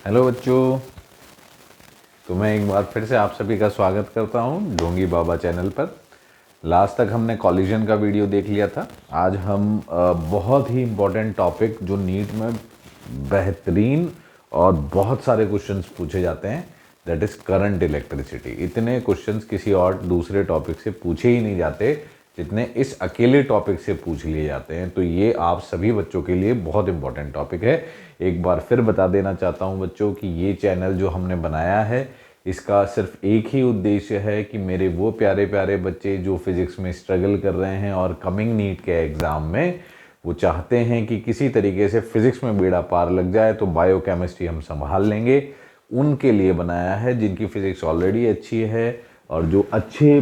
Hello बच्चों। तो मैं एक बार फिर से आप सभी का स्वागत करता हूं ढोंगी बाबा चैनल पर। लास्ट तक हमने कॉलिजन का वीडियो देख लिया था। आज हम बहुत ही इम्पोर्टेंट टॉपिक जो नीट में बेहतरीन और बहुत सारे क्वेश्चंस पूछे जाते हैं, दैट इज़ करंट इलेक्ट्रिसिटी। इतने क्वेश्चंस किसी और दूसरे टॉपिक से पूछे ही नहीं जाते जितने इस अकेले टॉपिक से पूछ लिए जाते हैं। तो ये आप सभी बच्चों के लिए बहुत इंपॉर्टेंट टॉपिक है। एक बार फिर बता देना चाहता हूँ बच्चों कि ये चैनल जो हमने बनाया है, इसका सिर्फ एक ही उद्देश्य है कि मेरे वो प्यारे प्यारे बच्चे जो फिज़िक्स में स्ट्रगल कर रहे हैं और कमिंग नीट के एग्ज़ाम में वो चाहते हैं कि किसी तरीके से फिज़िक्स में बेड़ा पार लग जाए तो बायोकेमिस्ट्री हम संभाल लेंगे, उनके लिए बनाया है। जिनकी फ़िज़िक्स ऑलरेडी अच्छी है और जो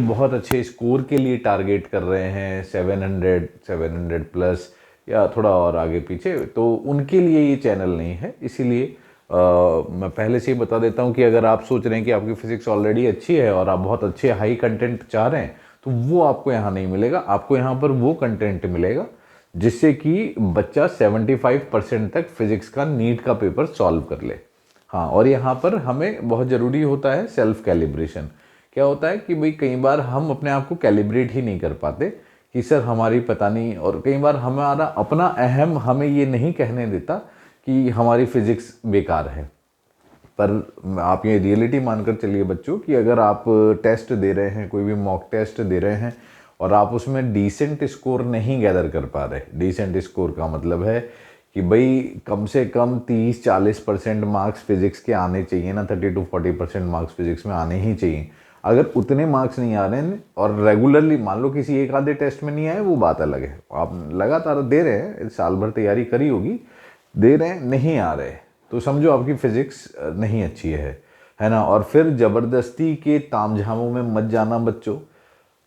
बहुत अच्छे स्कोर के लिए टारगेट कर रहे हैं 700 प्लस या थोड़ा और आगे पीछे, तो उनके लिए ये चैनल नहीं है। इसीलिए मैं पहले से ही बता देता हूँ कि अगर आप सोच रहे हैं कि आपकी फ़िज़िक्स ऑलरेडी अच्छी है और आप बहुत अच्छे हाई कंटेंट चाह रहे हैं तो वो आपको यहाँ नहीं मिलेगा। आपको यहाँ पर वो कंटेंट मिलेगा जिससे कि बच्चा 75% तक फिज़िक्स का नीट का पेपर सॉल्व कर ले। हाँ, और यहाँ पर हमें बहुत ज़रूरी होता है सेल्फ कैलिब्रेशन। क्या होता है कि भाई कई बार हम अपने आप को कैलिब्रेट ही नहीं कर पाते कि सर हमारी पता नहीं, और कई बार हमारा अपना अहम हमें ये नहीं कहने देता कि हमारी फिज़िक्स बेकार है। पर आप ये रियलिटी मानकर चलिए बच्चों कि अगर आप टेस्ट दे रहे हैं, कोई भी मॉक टेस्ट दे रहे हैं और आप उसमें डिसेंट स्कोर नहीं गैदर कर पा रहे, डिसेंट स्कोर का मतलब है कि भाई कम से कम 30-40% मार्क्स फिज़िक्स के आने चाहिए ना, 30-40% मार्क्स फिज़िक्स में आने ही चाहिए। अगर उतने मार्क्स नहीं आ रहे हैं और रेगुलरली मान लो किसी एक आधे टेस्ट में नहीं आए, वो बात अलग है। आप लगातार दे रहे हैं, साल भर तैयारी करी होगी, दे रहे हैं, नहीं आ रहे, तो समझो आपकी फिज़िक्स नहीं अच्छी है ना। और फिर ज़बरदस्ती के तामझामों में मत जाना बच्चों।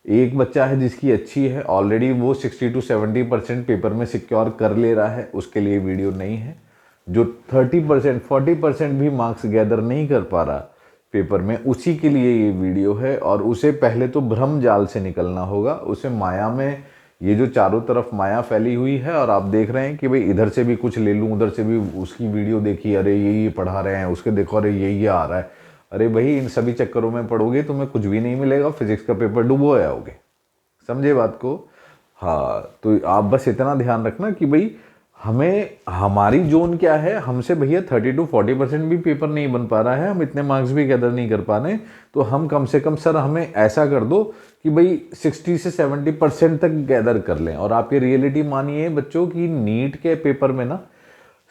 एक बच्चा है जिसकी अच्छी है ऑलरेडी, वो 60-70% पेपर में सिक्योर कर ले रहा है, उसके लिए वीडियो नहीं है। जो 30% 40% भी मार्क्स गैदर नहीं कर पा रहा पेपर में, उसी के लिए ये वीडियो है। और उसे पहले तो भ्रम जाल से निकलना होगा। उसे माया में, ये जो चारों तरफ माया फैली हुई है और आप देख रहे हैं कि भाई इधर से भी कुछ ले लूँ, उधर से भी उसकी वीडियो देखी, अरे ये पढ़ा रहे हैं, उसके देखो अरे ये आ रहा है। अरे भाई इन सभी चक्करों में पढ़ोगे तुम्हें कुछ भी नहीं मिलेगा, फिजिक्स का पेपर डुबो आओगे। समझे बात को? हाँ, तो आप बस इतना ध्यान रखना कि भाई हमें, हमारी जोन क्या है, हमसे भैया 30-40% भी पेपर नहीं बन पा रहा है, हम इतने मार्क्स भी गैदर नहीं कर पा रहे, तो हम कम से कम सर हमें ऐसा कर दो कि भाई 60 से 70% तक गैदर कर लें। और आप ये रियलिटी मानिए बच्चों कि नीट के पेपर में ना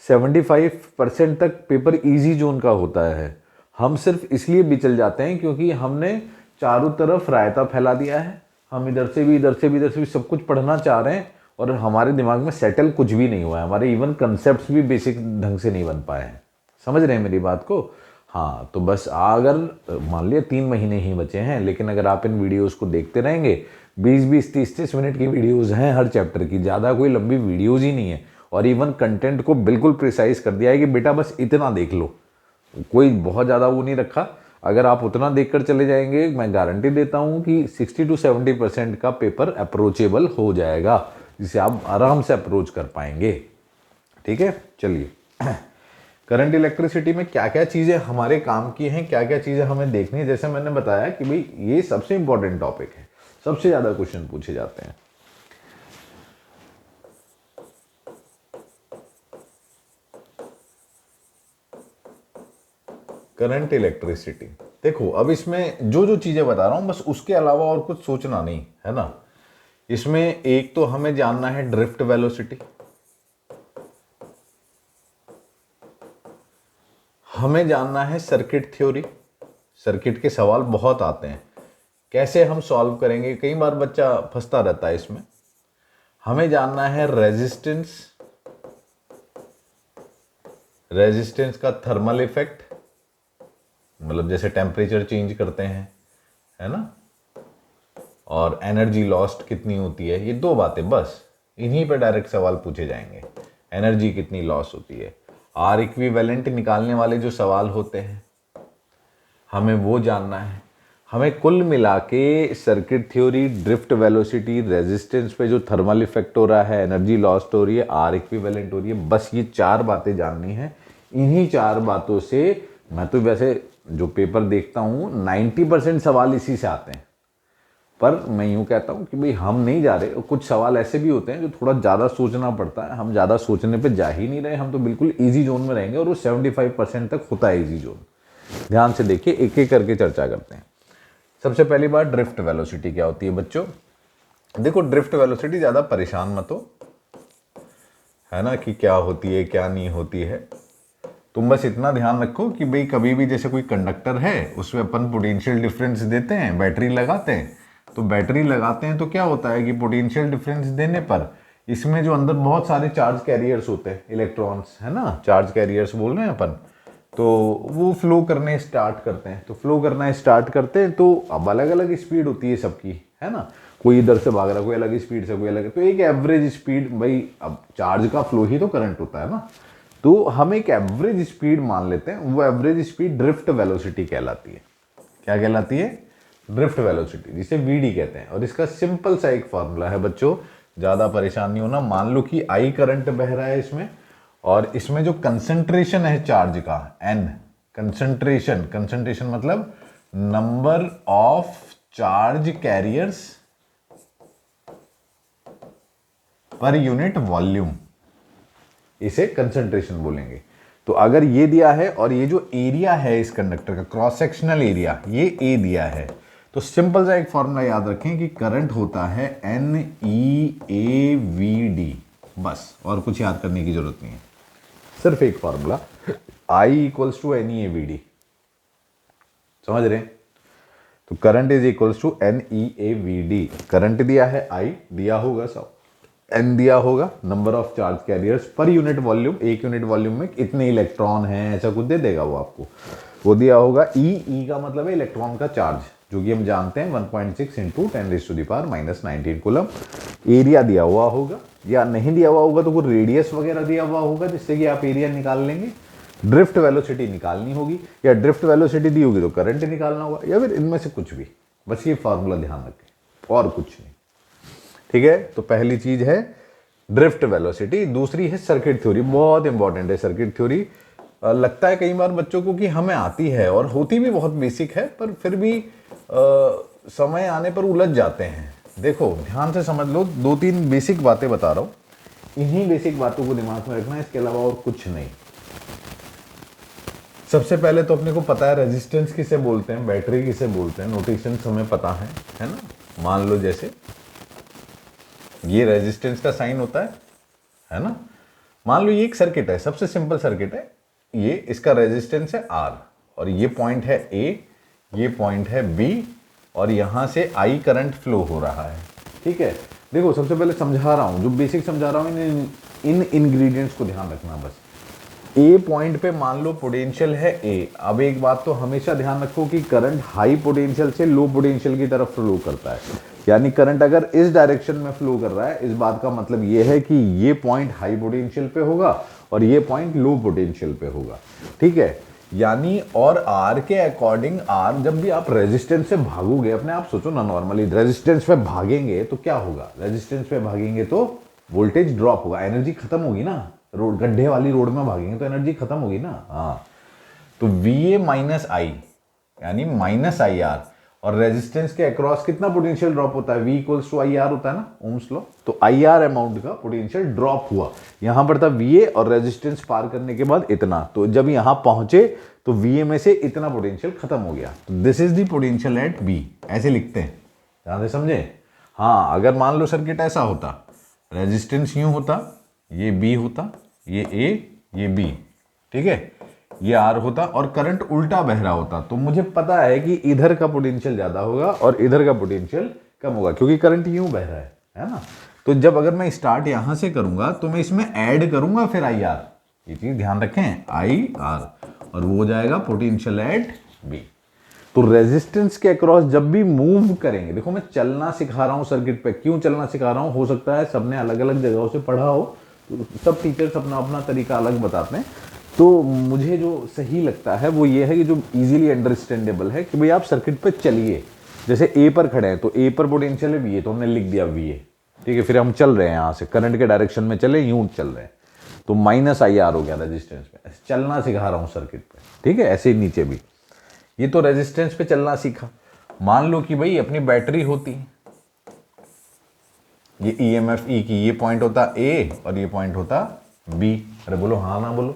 75% तक पेपर इजी जोन का होता है। हम सिर्फ इसलिए बिचल जाते हैं क्योंकि हमने चारों तरफ रायता फैला दिया है। हम इधर से भी इधर से भी इधर से भी सब कुछ पढ़ना चाह रहे हैं और हमारे दिमाग में सेटल कुछ भी नहीं हुआ है, हमारे इवन कंसेप्ट्स भी बेसिक ढंग से नहीं बन पाए हैं। समझ रहे हैं मेरी बात को? हाँ, तो बस अगर मान लिया 3 महीने ही बचे हैं, लेकिन अगर आप इन वीडियोस को देखते रहेंगे, 20-20, 30-30 मिनट की वीडियोस हैं हर चैप्टर की, ज़्यादा कोई लंबी वीडियोस ही नहीं है। और इवन कंटेंट को बिल्कुल प्रिसाइज कर दिया है कि बेटा बस इतना देख लो, कोई बहुत ज़्यादा वो नहीं रखा। अगर आप उतना देखकर चले जाएंगे, मैं गारंटी देता हूँ कि 60-70% का पेपर अप्रोचेबल हो जाएगा, जिसे आप आराम से अप्रोच कर पाएंगे। ठीक है, चलिए। करंट इलेक्ट्रिसिटी में क्या क्या चीज़ें हमारे काम की हैं, क्या क्या चीज़ें हमें देखनी है। जैसे मैंने बताया कि भाई ये सबसे इंपॉर्टेंट टॉपिक है, सबसे ज़्यादा क्वेश्चन पूछे जाते हैं। करंट इलेक्ट्रिसिटी देखो, अब इसमें जो जो चीज़ें बता रहा हूँ बस उसके अलावा और कुछ सोचना नहीं है ना। इसमें एक तो हमें जानना है ड्रिफ्ट वेलोसिटी, हमें जानना है सर्किट थ्योरी। सर्किट के सवाल बहुत आते हैं, कैसे हम सॉल्व करेंगे, कई बार बच्चा फंसता रहता है इसमें। हमें जानना है रेजिस्टेंस, रेजिस्टेंस का थर्मल इफेक्ट, मतलब जैसे टेम्परेचर चेंज करते हैं, है ना, और एनर्जी लॉस्ट कितनी होती है। ये 2 बातें बस, इन्हीं पे डायरेक्ट सवाल पूछे जाएंगे। एनर्जी कितनी लॉस होती है, आर इक्विवेलेंट निकालने वाले जो सवाल होते हैं, हमें वो जानना है। हमें कुल मिला के circuit theory, drift velocity, resistance पे जो थर्मल इफेक्ट हो रहा है, एनर्जी लॉस्ट हो रही है, आर इक्विवेलेंट हो रही है, बस ये 4 बातें जाननी है। इन्हीं 4 बातों से मैं तो वैसे जो पेपर देखता हूँ 90% सवाल इसी से आते हैं। पर मैं यूँ कहता हूँ कि भाई हम नहीं जा रहे, कुछ सवाल ऐसे भी होते हैं जो थोड़ा ज़्यादा सोचना पड़ता है, हम ज़्यादा सोचने पे जा ही नहीं रहे, हम तो बिल्कुल इजी जोन में रहेंगे और वो 75% तक होता है इजी जोन। ध्यान से देखिए, एक एक करके चर्चा करते हैं। सबसे पहली बात, ड्रिफ्ट वेलोसिटी क्या होती है बच्चों। देखो ड्रिफ्ट वेलोसिटी ज़्यादा परेशान मत हो, है ना, कि क्या होती है क्या नहीं होती है। तुम बस इतना ध्यान रखो कि भाई कभी भी जैसे कोई कंडक्टर है उसमें अपन पोटेंशियल डिफरेंस देते हैं, बैटरी लगाते हैं, तो बैटरी लगाते हैं तो क्या होता है कि पोटेंशियल डिफरेंस देने पर इसमें जो अंदर बहुत सारे चार्ज कैरियर्स होते हैं, इलेक्ट्रॉन्स, है ना, चार्ज कैरियर्स बोल रहे हैं अपन, तो वो फ्लो करने स्टार्ट करते हैं। तो फ्लो करना स्टार्ट करते हैं तो अब अलग अलग स्पीड होती है सबकी, है ना, कोई इधर से भाग रहा है, कोई अलग स्पीड से, कोई अलग, तो एक एवरेज स्पीड, भाई अब चार्ज का फ्लो ही तो करंट होता है ना, तो हम एक एवरेज स्पीड मान लेते हैं। वो एवरेज स्पीड ड्रिफ्ट वेलोसिटी कहलाती है। क्या कहलाती है? ड्रिफ्ट वेलोसिटी, जिसे वीडी कहते हैं। और इसका सिंपल सा एक फॉर्मूला है बच्चों, ज़्यादा परेशान नहीं होना। मान लो कि आई करंट बह रहा है इसमें, और इसमें जो कंसंट्रेशन है चार्ज का, एन, कंसंट्रेशन मतलब number of charge carriers per unit volume, इसे कंसंट्रेशन बोलेंगे। तो अगर ये दिया है और ये जो एरिया है इस कंडक्टर का, क्रॉस सेक्शनल एरिया, ये ए दिया है, तो सिंपल सा एक फॉर्मूला याद रखें कि करंट होता है n e A v d, बस, और कुछ याद करने की जरूरत नहीं है, सिर्फ एक formula, I equals to n e A v d. समझ रहे हैं? तो current is equals to n e A v d. Current दिया है आई, दिया होगा सब, एन दिया होगा number of charge carriers per unit volume, एक यूनिट वॉल्यूम में इतने इलेक्ट्रॉन हैं, ऐसा कुछ दे देगा वो आपको, वो दिया होगा ई का मतलब है इलेक्ट्रॉन का चार्ज, जो कि हम जानते हैं 1.6 इंटू 10⁻⁻⁹ कूलम। एरिया दिया हुआ होगा, या नहीं दिया हुआ होगा तो कोई रेडियस वगैरह दिया हुआ होगा जिससे कि आप एरिया निकाल लेंगे। ड्रिफ्ट वेलोसिटी निकालनी होगी, या ड्रिफ्ट वेलोसिटी दी होगी तो करंट निकालना होगा, या फिर इनमें से कुछ भी। बस ये फॉर्मूला ध्यान रखें और कुछ नहीं, ठीक है। तो पहली चीज है ड्रिफ्ट वेलोसिटी। दूसरी है सर्किट थ्योरी, बहुत इंपॉर्टेंट है सर्किट थ्योरी। लगता है कई बार बच्चों को कि हमें आती है, और होती भी बहुत बेसिक है, पर फिर भी समय आने पर उलझ जाते हैं। देखो ध्यान से समझ लो, 2-3 बेसिक बातें बता रहा हूं, इन्हीं बेसिक बातों को दिमाग में रखना है, इसके अलावा और कुछ नहीं। सबसे पहले तो अपने को पता है रेजिस्टेंस किसे बोलते हैं, बैटरी किसे बोलते हैं, नोटेशन हमें पता है ना। मान लो जैसे ये रेजिस्टेंस का साइन होता है ना। मान लो ये एक सर्किट है, सबसे सिंपल सर्किट है, ये इसका रेजिस्टेंस है R, और ये पॉइंट है A, ये पॉइंट है B, और यहां से I करंट फ्लो हो रहा है, ठीक है। देखो सबसे पहले समझा रहा हूं, जो बेसिक समझा रहा हूं, इन इंग्रेडिएंट्स को ध्यान रखना बस। A पॉइंट पे मान लो पोटेंशियल है A। अब एक बात तो हमेशा ध्यान रखो कि करंट हाई पोटेंशियल से लो पोटेंशियल की तरफ फ्लो करता है, यानी करंट अगर इस डायरेक्शन में फ्लो कर रहा है, इस बात का मतलब ये है कि ये पॉइंट हाई पोटेंशियल पे होगा और ये पॉइंट लो पोटेंशियल पे होगा, ठीक है। यानी और R के अकॉर्डिंग, R जब भी आप रेजिस्टेंस से भागोगे, अपने आप सोचो ना, नॉर्मली रेजिस्टेंस पे भागेंगे तो क्या होगा, रेजिस्टेंस पे भागेंगे तो वोल्टेज ड्रॉप होगा, एनर्जी खत्म होगी ना। रोड, गड्ढे वाली रोड में भागेंगे तो एनर्जी खत्म होगी ना। हाँ, तो VA माइनस आई यानी माइनस IR, और रेजिस्टेंस के अक्रॉस कितना पोटेंशियल ड्रॉप होता है, V इक्वल्स टू IR होता है ना, ओम्स लॉ। तो IR अमाउंट का पोटेंशियल ड्रॉप हुआ, यहां पर था VA, और रेजिस्टेंस पार करने के बाद इतना, तो जब यहां पहुंचे तो VA में से इतना पोटेंशियल खत्म हो गया, तो this is the potential at B, ऐसे लिखते हैं, ध्यान से समझे। हाँ, अगर मान लो सर्किट ऐसा होता, रेजिस्टेंस यूं होता, ये B होता, ये A, ये B, ठीक है, ये R होता, और करंट उल्टा बह रहा होता, तो मुझे पता है कि इधर का पोटेंशियल ज्यादा होगा और इधर का पोटेंशियल कम होगा, क्योंकि करंट यूं बह रहा है ना। तो जब अगर मैं स्टार्ट यहां से करूंगा तो मैं इसमें ऐड करूंगा फिर IR, ये चीज ध्यान रखें, IR, और वो हो जाएगा पोटेंशियल एट B। तो रेजिस्टेंस के अक्रॉस जब भी मूव करेंगे, देखो मैं चलना सिखा रहा हूं सर्किट पे, क्यों चलना सिखा रहा हूं, हो सकता है सबने अलग अलग जगहों से पढ़ा हो, तो सब टीचर्स अपना अपना तरीका अलग बताते हैं। तो मुझे जो सही लगता है वो ये है कि जो इजीली अंडरस्टैंडेबल है कि भाई आप सर्किट पे चलिए, जैसे A पर खड़े हैं तो A पर पोटेंशियल है VA, तो हमने लिख दिया VA, ठीक है। फिर हम चल रहे हैं, यहाँ से करंट के डायरेक्शन में चले, यूं चल रहे हैं, तो माइनस आई आर हो गया रेजिस्टेंस पे। चलना सिखा रहा हूँ सर्किट पे, ठीक है। ऐसे ही नीचे भी, ये तो रेजिस्टेंस पे चलना सीखा। मान लो कि भाई अपनी बैटरी होती, ये ईएमएफ ई की, ये पॉइंट होता ए और ये पॉइंट होता बी। अरे बोलो हाँ ना बोलो,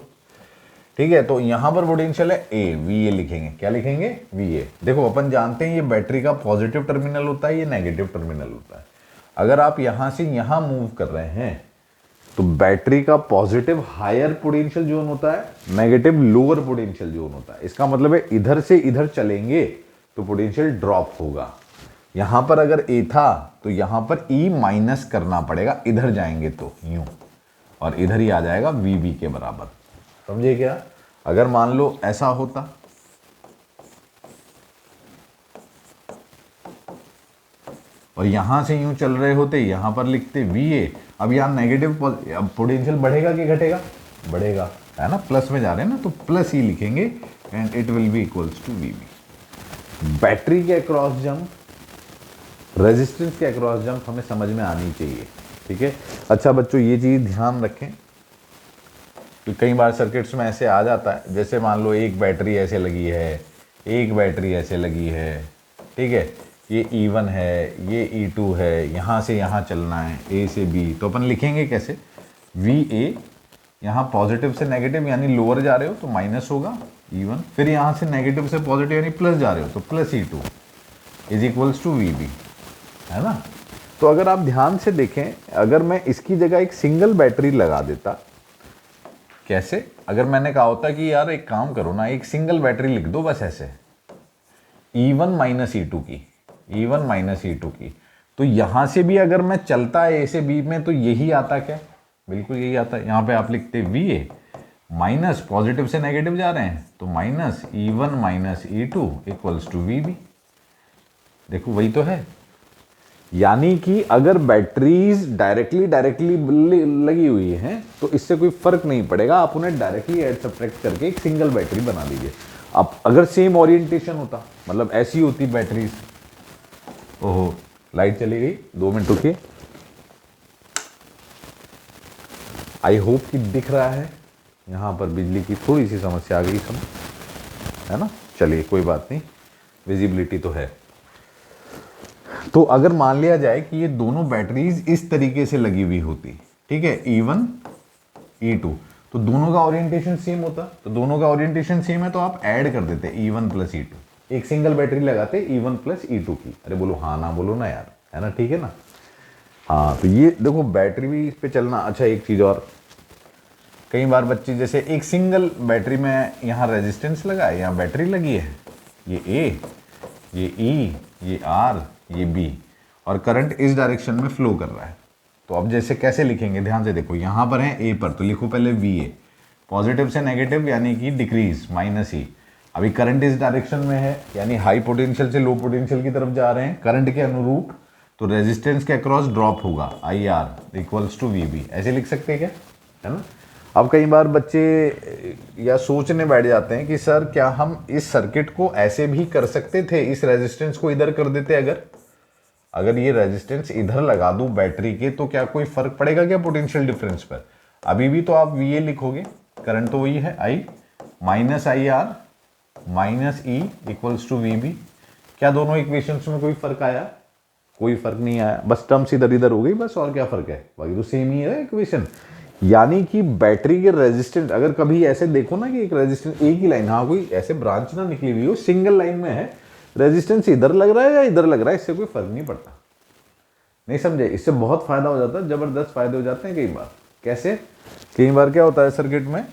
ठीक है। तो यहां पर पोटेंशियल है ए, वी ए लिखेंगे। क्या लिखेंगे? V A. देखो अपन जानते हैं ये बैटरी का पॉजिटिव टर्मिनल होता है, ये नेगेटिव टर्मिनल होता है। अगर आप यहां से यहां मूव कर रहे हैं तो बैटरी का पॉजिटिव हायर पोटेंशियल जोन होता है, नेगेटिव लोअर पोटेंशियल जोन होता है। इसका मतलब है इधर से इधर चलेंगे तो पोटेंशियल ड्रॉप होगा। यहां पर अगर ए था तो यहां पर ई माइनस करना पड़ेगा, इधर जाएंगे तो यूं, और इधर ही आ जाएगा वी बी के बराबर। समझे क्या? अगर मान लो ऐसा होता, और यहां से यूं चल रहे होते, यहां पर लिखते वी ए। अब यहां नेगेटिव पोटेंशियल बढ़ेगा कि घटेगा? बढ़ेगा, है ना, प्लस में जा रहे हैं ना, तो प्लस ही लिखेंगे and it will be equals to V B. Battery के अक्रॉस जंप, रेजिस्टेंस के अक्रॉस जंप हमें समझ में आनी चाहिए, ठीक है। अच्छा बच्चों, ये चीज ध्यान रखें कि कई बार सर्किट्स में ऐसे आ जाता है, जैसे मान लो एक बैटरी ऐसे लगी है, एक बैटरी ऐसे लगी है, ठीक है। ये E1 है, ये E2 है, यहाँ से यहाँ चलना है A से B, तो अपन लिखेंगे कैसे? VA, यहाँ पॉजिटिव से नेगेटिव यानी लोअर जा रहे हो तो माइनस होगा E1, फिर यहाँ से नेगेटिव से पॉजिटिव यानी प्लस जा रहे हो तो plus E2 is equals to VB, है ना। तो अगर आप ध्यान से देखें, अगर मैं इसकी जगह एक सिंगल बैटरी लगा देता, कैसे? अगर मैंने कहा होता कि यार एक काम करो ना, एक सिंगल बैटरी लिख दो बस ऐसे, E1 माइनस E2 की, E1 माइनस E2 की, तो यहां से भी अगर मैं चलता है A से B में तो यही आता, क्या? बिल्कुल यही आता है। यहां पे आप लिखते VA माइनस, पॉजिटिव से नेगेटिव जा रहे हैं तो minus E1 minus E2 equals to VB। देखो वही तो है, यानी कि अगर बैटरीज डायरेक्टली लगी हुई हैं तो इससे कोई फर्क नहीं पड़ेगा, आप उन्हें डायरेक्टली ऐड सब्ट्रैक्ट करके एक सिंगल बैटरी बना दीजिए। अब अगर सेम ओरिएंटेशन होता, मतलब ऐसी होती बैटरीज, ओहो लाइट चली गई, 2 मिनट रुकिए। आई होप कि दिख रहा है, यहां पर बिजली की थोड़ी सी समस्या आ गई सब, है ना। चलिए कोई बात नहीं, विजिबिलिटी तो है। तो अगर मान लिया जाए कि ये दोनों बैटरीज इस तरीके से लगी हुई होती, ठीक है, E1 E2, तो दोनों का ओरिएंटेशन सेम होता। तो दोनों का ओरिएंटेशन सेम है तो आप ऐड कर देते E1 प्लस E2, एक सिंगल बैटरी लगाते E1 प्लस E2 की। अरे बोलो हाँ ना बोलो ना यार, है ना, ठीक है ना। हाँ, तो ये देखो बैटरी भी इस पे चलना। अच्छा एक चीज और, कई बार बच्चे जैसे एक सिंगल बैटरी में यहाँ रेजिस्टेंस लगा है, यहाँ बैटरी लगी है, ये A, ये E, ये R, ये B, और करंट इस डायरेक्शन में फ्लो कर रहा है। तो अब जैसे कैसे लिखेंगे, ध्यान से देखो, यहाँ पर है A पर, तो लिखो पहले VA, पॉजिटिव से नेगेटिव यानी कि डिक्रीज माइनस E। अभी करंट इस डायरेक्शन में है यानी हाई पोटेंशियल से लो पोटेंशियल की तरफ जा रहे हैं करंट के अनुरूप, तो रेजिस्टेंस के अक्रॉस ड्रॉप होगा IR इक्वल्स टू VB। ऐसे लिख सकते हैं क्या, है ना। अब कई बार बच्चे या सोचने बैठ जाते हैं कि सर क्या हम इस सर्किट को ऐसे भी कर सकते थे, इस रेजिस्टेंस को इधर कर देते, अगर ये रेजिस्टेंस इधर लगा दूं बैटरी के तो क्या कोई फर्क पड़ेगा क्या पोटेंशियल डिफरेंस पर? अभी भी तो आप VA लिखोगे, करंट तो वही है I minus IR minus E equals to VB। क्या दोनों इक्वेशंस में कोई फर्क आया? कोई फर्क नहीं आया, बस टर्म्स इधर इधर हो गई बस, और क्या फर्क है, बाकी तो सेम ही है इक्वेशन। यानी कि बैटरी के रेजिस्टेंस, अगर कभी ऐसे देखो ना कि एक रेजिस्टेंस एक ही लाइन, हाँ कोई ऐसे ब्रांच ना निकली हुई हो, सिंगल लाइन में है, रेजिस्टेंस इधर लग रहा है या इधर लग रहा है, इससे कोई फर्क नहीं पड़ता। नहीं समझे? इससे बहुत फायदा हो जाता है, जबरदस्त फायदे हो जाते हैं कई बार। कैसे? कई बार क्या होता है सर्किट में,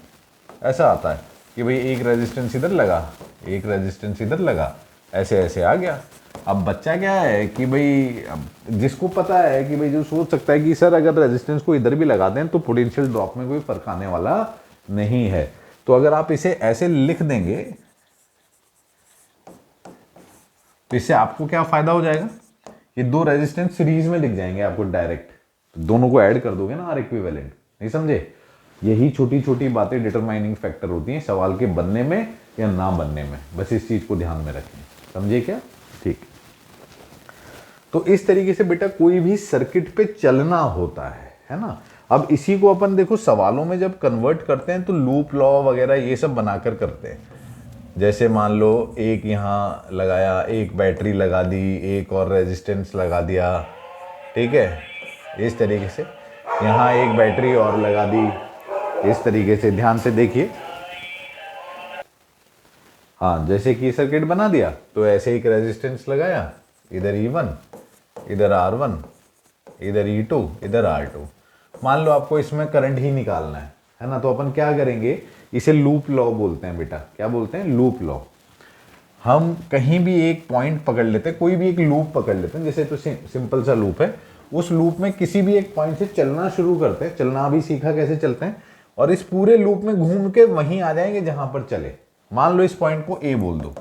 ऐसा आता है कि भाई एक रेजिस्टेंस इधर लगा, एक रेजिस्टेंस इधर लगा, ऐसे ऐसे आ गया। अब बच्चा क्या है कि भाई जिसको पता है कि भाई, जो सोच सकता है कि सर अगर रेजिस्टेंस को इधर भी लगा दें तो पोटेंशियल ड्रॉप में कोई फर्क आने वाला नहीं है। तो अगर आप इसे ऐसे लिख देंगे तो इससे आपको क्या फायदा हो जाएगा, ये दो रेजिस्टेंस सीरीज में दिख जाएंगे आपको डायरेक्ट, तो दोनों को ऐड कर दोगे ना, आर इक्विवेलेंट। नहीं समझे? यही छोटी छोटी बातें डिटरमाइनिंग फैक्टर होती हैं सवाल के बनने में या ना बनने में, बस इस चीज को ध्यान में रखें। समझे क्या? ठीक। तो इस तरीके से बेटा कोई भी सर्किट पे चलना होता है ना। अब इसी को अपन देखो सवालों में जब कन्वर्ट करते हैं तो लूप लॉ वगैरह ये सब बनाकर करते हैं। जैसे मान लो एक यहाँ लगाया, एक बैटरी लगा दी, एक और रेजिस्टेंस लगा दिया, ठीक है, इस तरीके से यहाँ एक बैटरी और लगा दी, इस तरीके से ध्यान से देखिए। हाँ, जैसे कि सर्किट बना दिया तो ऐसे एक रेजिस्टेंस लगाया, इधर E1, इधर R1, इधर E2, इधर R2। मान लो आपको इसमें करंट ही निकालना है ना, तो अपन क्या करेंगे, इसे लूप लॉ बोलते हैं बेटा। क्या बोलते हैं? Loop law. हम कहीं भी एक पॉइंट पकड़ लेते हैं, कोई भी एक लूप पकड़ लेते हैं, जैसे तो सिंपल सा लूप है, उस लूप में किसी भी एक पॉइंट से चलना शुरू करते हैं, चलना अभी सीखा कैसे चलते हैं, और इस पूरे लूप में घूम के वहीं आ जाएंगे जहां पर चले। मान लो इस पॉइंट को ए बोल दो,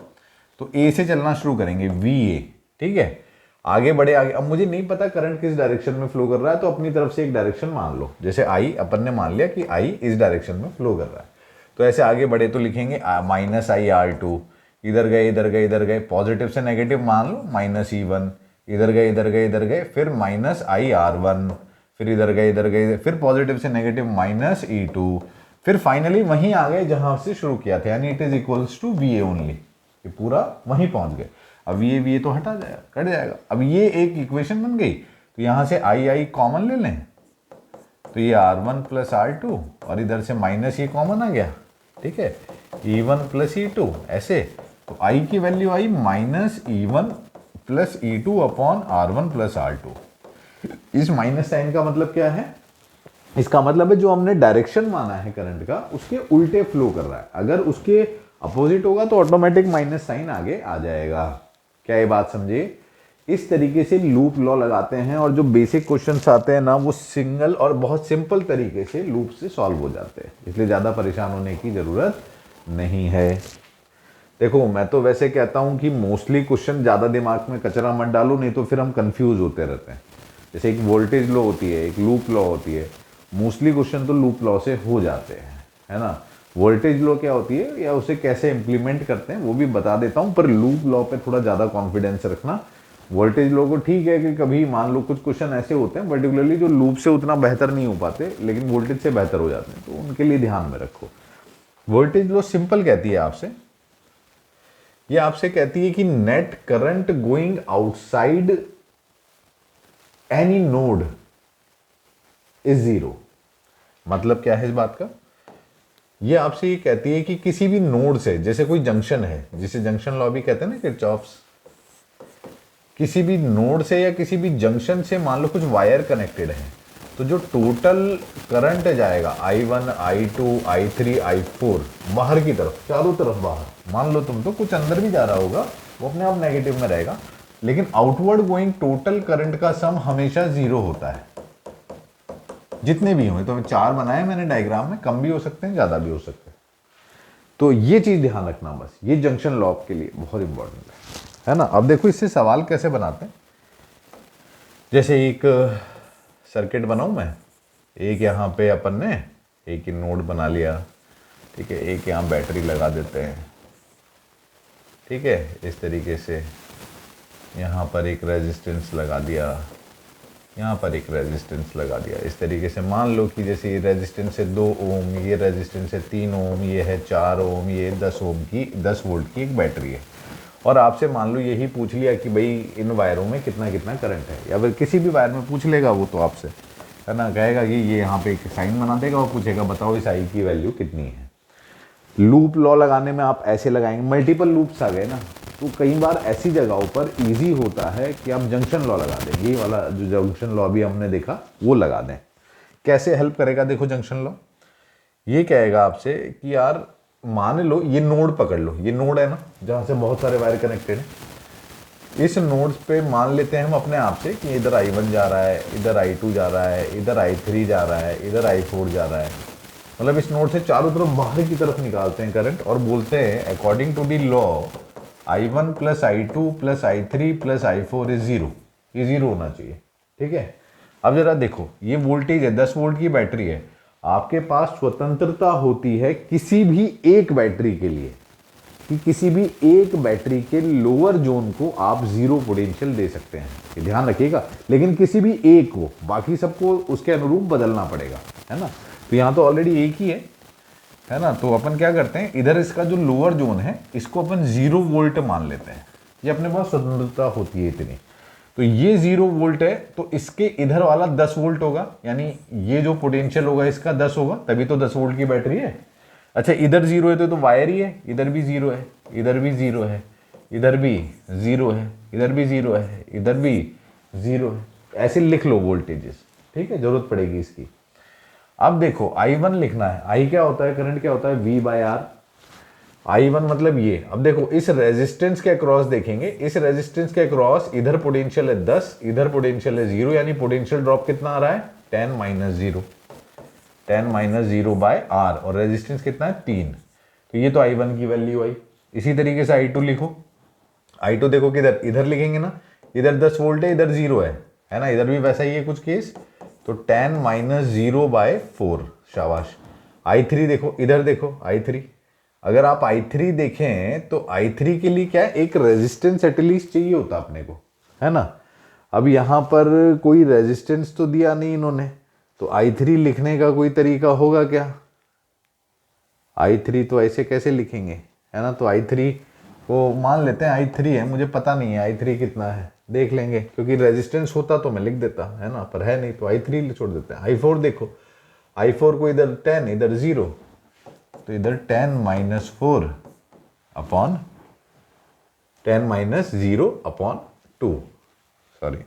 तो ए से चलना शुरू करेंगे, VA, ठीक है, आगे बढ़े आगे। अब मुझे नहीं पता करंट किस डायरेक्शन में फ्लो कर रहा है, तो अपनी तरफ से एक डायरेक्शन मान लो, जैसे I अपन ने मान लिया कि I इस डायरेक्शन में फ्लो कर रहा है, तो ऐसे आगे बढ़े तो लिखेंगे -IR2, इधर गए इधर गए इधर गए, पॉजिटिव से नेगेटिव मान लो -E1, इधर गए इधर गए इधर गए, फिर -IR1, फिर इधर गए इधर गए, फिर पॉजिटिव से नेगेटिव -E2, फिर फाइनली वहीं आ गए जहां से शुरू किया था, यानी it is equals to VA only. ये पूरा वहीं पहुंच गए। अब VA तो हटा जाएगा, कट जाएगा। अब ये एक इक्वेशन बन गई, तो यहां से I कॉमन ले लें, तो ये R1 प्लस R2, और इधर से माइनस ये कॉमन आ गया, ठीक है, E1 प्लस E2, ऐसे। तो I की वैल्यू आई -E1 plus E2 upon R1 plus R2। इस माइनस साइन का मतलब क्या है? इसका मतलब है जो हमने डायरेक्शन माना है करंट का, उसके उल्टे फ्लो कर रहा है। अगर उसके अपोजिट होगा तो ऑटोमेटिक माइनस साइन आगे आ जाएगा। क्या ये बात समझे? इस तरीके से लूप लॉ लगाते हैं, और जो बेसिक क्वेश्चंस आते हैं ना, वो सिंगल और बहुत सिंपल तरीके से लूप से सॉल्व हो जाते हैं, इसलिए ज़्यादा परेशान होने की ज़रूरत नहीं है। देखो, मैं तो वैसे कहता हूँ कि मोस्टली क्वेश्चन ज़्यादा दिमाग में कचरा मत डालो, नहीं तो फिर हम कंफ्यूज होते रहते हैं। जैसे एक वोल्टेज लॉ होती है, एक लूप लॉ होती है, मोस्टली क्वेश्चन तो लूप लॉ से हो जाते हैं, है ना। वोल्टेज लॉ क्या होती है या उसे कैसे इंप्लीमेंट करते हैं वो भी बता देता हूँ, पर लूप लॉ पे थोड़ा ज़्यादा कॉन्फिडेंस रखना। वोल्टेज लॉ को ठीक है कि कभी मान लो कुछ क्वेश्चन ऐसे होते हैं पर्टिकुलरली जो लूप से उतना बेहतर नहीं हो पाते, लेकिन वोल्टेज से बेहतर हो जाते हैं, तो उनके लिए ध्यान में रखो। वोल्टेज लॉ सिंपल कहती है आपसे, ये आपसे कहती है कि net current going outside any node is 0। मतलब क्या है इस बात का? ये आपसे ये कहती है कि किसी भी नोड से, जैसे कोई जंक्शन है, जिसे जंक्शन लॉ भी कहते हैं ना, किरचॉफ्स, किसी भी नोड से या किसी भी जंक्शन से मान लो कुछ वायर कनेक्टेड है, तो जो टोटल करंट जाएगा I1, I2, I3, I4 बाहर की तरफ, चारों तरफ बाहर, मान लो तुम तो कुछ अंदर भी जा रहा होगा, वो अपने आप नेगेटिव में रहेगा, लेकिन आउटवर्ड गोइंग टोटल करंट का सम हमेशा 0 होता है, जितने भी हों। तो 4 बनाए मैंने डायग्राम में, कम भी हो सकते हैं ज़्यादा भी हो सकते हैं। तो ये चीज़ ध्यान रखना बस, ये जंक्शन लॉ के लिए बहुत इंपॉर्टेंट है ना। अब देखो इससे सवाल कैसे बनाते हैं। जैसे एक सर्किट बनाऊं मैं, एक यहाँ पे अपन ने एक नोड बना लिया, ठीक है, एक यहाँ बैटरी लगा देते हैं, ठीक है, इस तरीके से यहाँ पर एक रेजिस्टेंस लगा दिया, यहाँ पर एक रेजिस्टेंस लगा दिया, इस तरीके से। मान लो कि जैसे ये रेजिस्टेंस है 2 ओम, ये रेजिस्टेंस है 3 ओम, ये है 4 ओम, ये 10 ओम की 10 वोल्ट की एक बैटरी है, और आपसे मान लो यही पूछ लिया कि भाई इन वायरों में कितना कितना करंट है, या फिर किसी भी वायर में पूछ लेगा वो तो आपसे, है ना, कहेगा कि ये यहाँ पे एक साइन बना देगा और पूछेगा बताओ इस आई की वैल्यू कितनी है। लूप लॉ लगाने में आप ऐसे लगाएंगे, मल्टीपल लूप्स आ गए ना, तो कई बार ऐसी जगहों पर इजी होता है कि आप जंक्शन लॉ लगा दें। ये वाला जो जंक्शन लॉ भी हमने देखा वो लगा दें। कैसे हेल्प करेगा? देखो जंक्शन लॉ ये कहेगा आपसे कि यार मान लो ये नोड पकड़ लो, ये नोड है ना जहाँ से बहुत सारे वायर कनेक्टेड हैं। इस नोड पे मान लेते हैं हम अपने आप से कि इधर I1 जा रहा है, इधर I2 जा रहा है, इधर I3 जा रहा है, इधर I4 जा रहा है। मतलब इस नोड से चारों तरफ बाहर की तरफ निकालते हैं करंट, और बोलते हैं according to the law I1 plus I2 plus I3 plus I4 is 0। ये 0 होना चाहिए, ठीक है। अब जरा देखो, ये वोल्टेज है, 10 वोल्ट की बैटरी है, आपके पास स्वतंत्रता होती है किसी भी एक बैटरी के लिए कि किसी भी एक बैटरी के लोअर जोन को आप जीरो पोटेंशियल दे सकते हैं, ये ध्यान रखिएगा, लेकिन किसी भी एक को, बाकी सबको उसके अनुरूप बदलना पड़ेगा, है ना। तो यहाँ तो ऑलरेडी एक ही है ना। तो अपन क्या करते हैं, इधर इसका जो लोअर जोन है इसको अपन 0 वोल्ट मान लेते हैं, ये अपने पास स्वतंत्रता होती है इतनी। तो ये 0 वोल्ट है, तो इसके इधर वाला 10 वोल्ट होगा, यानी ये जो पोटेंशियल होगा इसका 10 होगा, तभी तो 10 वोल्ट की बैटरी है। अच्छा, इधर 0 है तो वायर ही है, इधर भी 0 है, इधर भी 0 है, इधर भी 0 है, इधर भी 0 है, इधर भी 0 है, ऐसे लिख लो वोल्टेजेस, ठीक है, जरूरत पड़ेगी इसकी। अब देखो I1 लिखना है, I क्या होता है, करंट क्या होता है, V/R। I1 मतलब ये। अब देखो इस रेजिस्टेंस के अक्रॉस देखेंगे, इस रेजिस्टेंस के अक्रॉस इधर पोटेंशियल है 10, इधर पोटेंशियल है 0, यानी पोटेंशियल ड्रॉप कितना आ रहा है, 10 - 0/R, और रेजिस्टेंस कितना है 3। तो ये तो I1 की वैल्यू आई। इसी तरीके से I2 लिखो, I2 देखो किधर, इधर लिखेंगे ना, इधर 10 वोल्ट है, इधर 0 है ना, इधर भी वैसा ही है कुछ केस, तो 10 - 0/4, शाबाश। I3 देखो, इधर देखो I3, अगर आप I3 देखें तो I3 के लिए क्या है, एक रेजिस्टेंस एटलीस्ट चाहिए होता अपने को, है ना। अब यहाँ पर कोई रेजिस्टेंस तो दिया नहीं इन्होंने, तो I3 लिखने का कोई तरीका होगा क्या, I3 तो ऐसे कैसे लिखेंगे, है ना। तो I3 को मान लेते हैं I3 है, मुझे पता नहीं है I3 कितना है, देख लेंगे, क्योंकि रेजिस्टेंस होता तो मैं लिख देता, है ना, पर है नहीं, तो I3 छोड़ देते हैं। I4 देखो, I4 को इधर 10 इधर 0, तो इधर 10 - 4 अपॉन 10 - 0/2, सॉरी